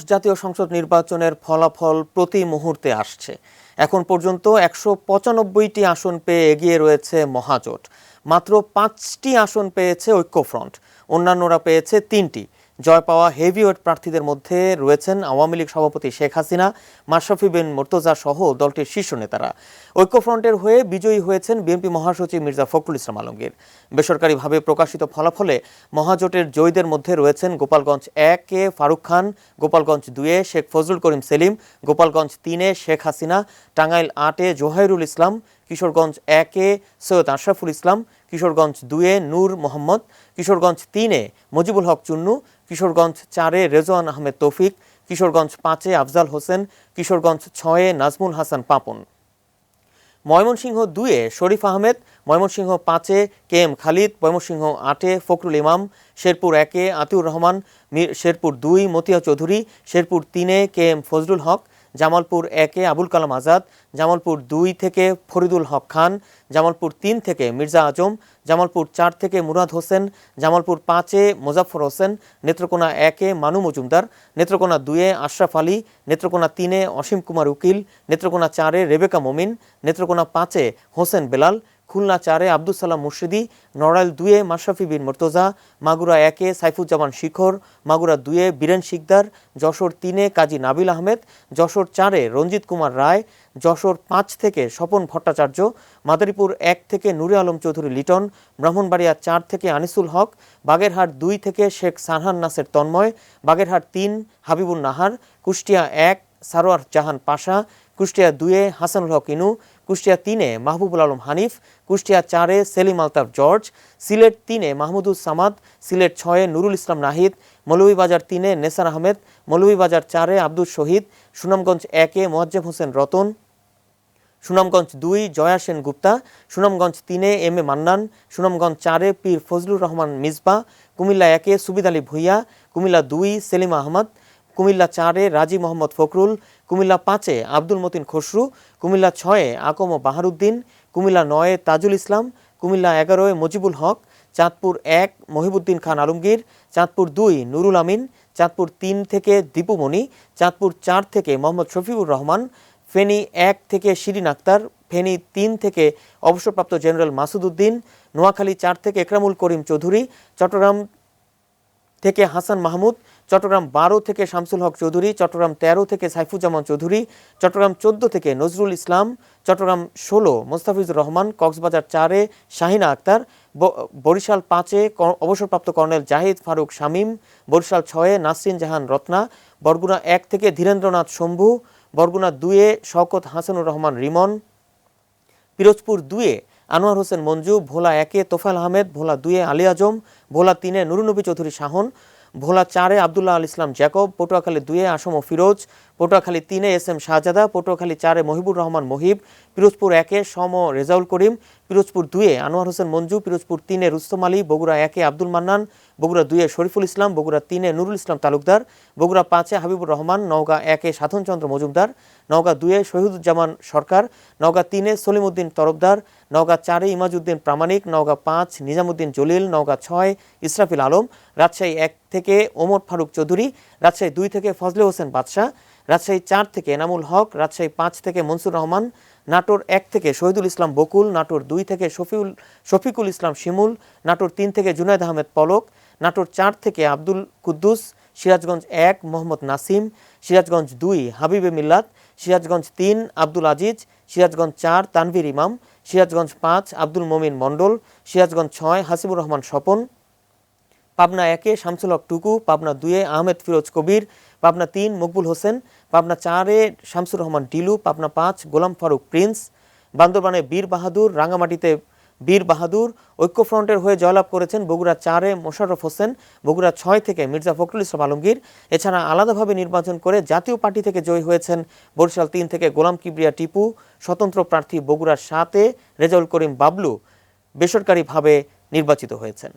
জাতীয় সংসদ নির্বাচনের ফলাফল প্রতি মুহূর্তে আসছে। এখন পর্যন্ত ১৯৫টি আসন পেয়ে এগিয়ে রয়েছে মহাজোট। মাত্র ৫টি আসন পেয়েছে ঐক্যফ্রন্ট, অন্যান্যরা পেয়েছে ৩টি। জয় পাওয়া হেভিওয়েট প্রার্থীদের মধ্যে রয়েছেন আওয়ামী লীগ সভাপতি শেখ হাসিনা, মাশরাফি বিন মুর্তজা সহ দলটির শীর্ষ নেতারা। ঐক্যফ্রন্টের হয়ে বিজয়ী হয়েছেন বিএনপি মহাসচিব মির্জা ফখরুল ইসলাম আলমগীর। বেসরকারিভাবে প্রকাশিত ফলাফলে মহাজোটের জয়ীদের মধ্যে রয়েছেন গোপালগঞ্জ ১-এ ফারুক খান, গোপালগঞ্জ ২-এ শেখ ফজলুল করিম সেলিম, গোপালগঞ্জ ৩-এ শেখ হাসিনা, টাঙ্গাইল ৮-এ জোহাইরুল ইসলাম, কিশোরগঞ্জ ১-এ সৈয়দ আশরাফুল ইসলাম, কিশোরগঞ্জ ২-এ নূর মোহাম্মদ, কিশোরগঞ্জ ৩-এ মুজিবুল হক চুন্নু, কিশোরগঞ্জ ৪-এ রেজওয়ান আহমেদ তৌফিক, কিশোরগঞ্জ ৫-এ আফজাল হোসেন, কিশোরগঞ্জ ৬-এ নাজমুল হাসান পাপন, ময়মনসিংহ ২-এ শরীফ আহমেদ, ময়মনসিংহ ৫-এ কে এম খালিদ, ময়মনসিংহ ৮-এ ফখরুল ইমাম, শেরপুর ১-এ আতিউর রহমান, শেরপুর ২ মতিয়া চৌধুরী, শেরপুর ৩-এ কে এম ফজলুল হক, জামালপুর ১-এ আবুল কালাম আজাদ, জামালপুর ২ থেকে ফরিদুল হক খান, জামালপুর ৩ থেকে মির্জা আজম, জামালপুর ৪ থেকে মুরাদ হোসেন, জামালপুর ৫-এ মোজাফফর হোসেন, নেত্রকোনা ১-এ মানু মজুমদার, নেত্রকোনা ২-এ আশরাফ আলী, নেত্রকোনা ৩-এ অসীম কুমার উকিল, নেত্রকোনা ৪-এ রেবেকা মমিন, নেত্রকোনা ৫-এ হোসেন বেলাল, খুলনা ৪-এ আব্দুল সালাম মুর্শিদি, নড়াইল ২-এ মাশরাফি বিন মুর্তজা, মাগুরা ১-এ সাইফুজ্জামান শিখর, মাগুরা ২-এ বীরেন শিকদার, যশোর ৩-এ কাজী নাবিল আহমেদ, যশোর ৪-এ রঞ্জিত কুমার রায়, যশোর ৫ থেকে স্বপন ভট্টাচার্য, মাদারীপুর ১ থেকে নূরে আলম চৌধুরী লিটন, ব্রাহ্মণবাড়িয়া ৪ থেকে আনিসুল হক, বাগেরহাট ২ থেকে শেখ সানহান নাসের তন্ময়, বাগেরহাট ৩ হাবিবুন নাহার, কুষ্টিয়া ১ সারোয়ার জাহান পাশা, কুষ্টিয়া ২-এ হাসানুল হক ইনু, Kushtia ৩-এ Mahbubul Alam Hanif, Kushtia ৪-এ Selim Altaf George, Sylhet ৩-এ মাহমুদুস Samad, Sylhet ৬-এ Nurul Islam Nahid, Moulvibazar 3-এ Nesar Ahmed, Moulvibazar 4-এ Abdul Shahid, Sunamganj 1-এ Moazzem Hossain Ratan, Sunamganj ২ Jaya Sen Gupta, Sunamganj ৩-এ M A Mannan, Sunamganj ৪-এ পীর ফজলুর রহমান মিসবা, কুমিল্লা ১-এ সুবিদ আলী ভুইয়া, কুমিল্লা ২ সেলিমা আহমদ, কুমিল্লা ৪-এ রাজি মোহাম্মদ ফখরুল, কুমিল্লা ৫-এ আব্দুল মতিন খসরু, কুমিল্লা ৬-এ আকম বাহারুদ্দিন, কুমিল্লা ৯-এ তাজুল ইসলাম, কুমিল্লা ১১-এ মুজিবুল হক, চাঁদপুর ১ মহিবুদ্দিন খান আলমগীর, চাঁদপুর ২ নুরুল আমিন, চাঁদপুর ৩ থেকে দীপুমণি, চাঁদপুর ৪ থেকে মোহাম্মদ শফিউর রহমান, ফেনী ১ থেকে শিরিন আক্তার, ফেনী ৩ থেকে অবসরপ্রাপ্ত জেনারেল মাসুদ উদ্দিন, নোয়াখালী ৪ থেকে একরামুল করিম চৌধুরী, চট্টগ্রাম থেকে হাসান মাহমুদ, চট্টগ্রাম ১২ থেকে শামসুল হক চৌধুরী, চট্টগ্রাম ১৩ থেকে সাইফুজ্জামান চৌধুরী, চট্টগ্রাম ১৪ থেকে নজরুল ইসলাম, চট্টগ্রাম ১৬ মোস্তাফিজুর রহমান, কক্সবাজার ৪-এ শাহিনা আক্তার, বরিশাল ৫-এ অবসরপ্রাপ্ত কর্নেল জাহিদ ফারুক শামীম, বরিশাল ৬-এ নাসরিন জাহান রত্না, বরগুনা ১ থেকে ধীরেন্দ্রনাথ শম্ভু, বরগুনা ২-এ শওকত হাসানুর রহমান রিমন, পিরোজপুর ২-এ আনোয়ার হোসেন মঞ্জু, ভোলা ১-এ তোফায়েল আহমেদ, ভোলা ২-এ আলী আজম, ভোলা ৩-এ নুরুন্নবী চৌধুরী শাহন, ভোলা ৪-এ আবদুল্লাহ আল ইসলাম জ্যাকব, পটুয়াখালী ২-এ আসম ও ফিরোজ, পটুয়াখালী ৩-এ এস এম শাহজাদা, পটুয়াখালী ৪-এ মহিবুর রহমান মহিব, পিরোজপুর ১-এ সম রেজাউল করিম, পিরোজপুর ২-এ আনোয়ার হোসেন মঞ্জু, পিরোজপুর ৩-এ রুস্তম আলী, বগুড়া ১-এ আব্দুল মান্নান, বগুড়া ২-এ শরীফুল ইসলাম, বগুড়া ৩-এ নুরুল ইসলাম তালুকদার, বগুড়া ৫-এ হাবিবুর রহমান, নওগাঁ ১-এ সাধনচন্দ্র মজুমদার, নওগাঁ ২-এ শহীদুজ্জামান সরকার, নওগাঁ ৩-এ সলিমউদ্দিন তরফদার, নওগাঁ ৪-এ ইমাজউদ্দিন প্রামাণিক, নওগাঁ ৫ নিজামুদ্দিন জলিল, নওগাঁ ৬ ইসরাফিল আলম, রাজশাহী ১ থেকে ওমর ফারুক চৌধুরী, রাজশাহী ২ থেকে ফজলে হোসেন বাদশাহ, রাজশাহী ৪ থেকে এনামুল হক, রাজশাহী ৫ থেকে মনসুর রহমান, নাটোর ১ থেকে শহীদুল ইসলাম বকুল, নাটোর ২ থেকে শফিকুল ইসলাম শিমুল, নাটোর ৩ থেকে জুনায়দ আহমেদ পলক, নাটোর ৪ থেকে আব্দুল কুদ্দুস, সিরাজগঞ্জ ১ মোহাম্মদ নাসিম, সিরাজগঞ্জ ২ হাবিবে মিল্লাত, সিরাজগঞ্জ ৩ আব্দুল আজিজ, সিরাজগঞ্জ ৪ তানভীর ইমাম, সিরাজগঞ্জ ৫ আব্দুল মমিন মণ্ডল, সিরাজগঞ্জ ৬ হাসিবুর রহমান স্বপন, পাবনা ১-এ শামসুল হক টুকু, পাবনা ২-এ আহমেদ ফিরোজ কবির, পাবনা ৩ মকবুল হোসেন, পাবনা ৪-এ শামসুর রহমান ডিলু, পাবনা ৫ গোলাম ফারুক প্রিন্স, বান্দরবানে বীর বাহাদুর, রাঙামাটিতে বীর বাহাদুর। ঐক্যফ্রন্টের হয়ে জয়লাভ করেছেন বগুড়া ৪-এ মোশাররফ হোসেন, বগুড়া ৬ থেকে মির্জা ফখরুল ইসলাম আলমগীর। এছাড়া আলাদাভাবে নির্বাচন করে জাতীয় পার্টি থেকে জয়ী হয়েছেন বরিশাল ৩ থেকে গোলাম কিবরিয়া টিপু, স্বতন্ত্র প্রার্থী বগুড়া ৭-এ রেজাউল করিম বাবলু বেসরকারিভাবে নির্বাচিত হয়েছেন।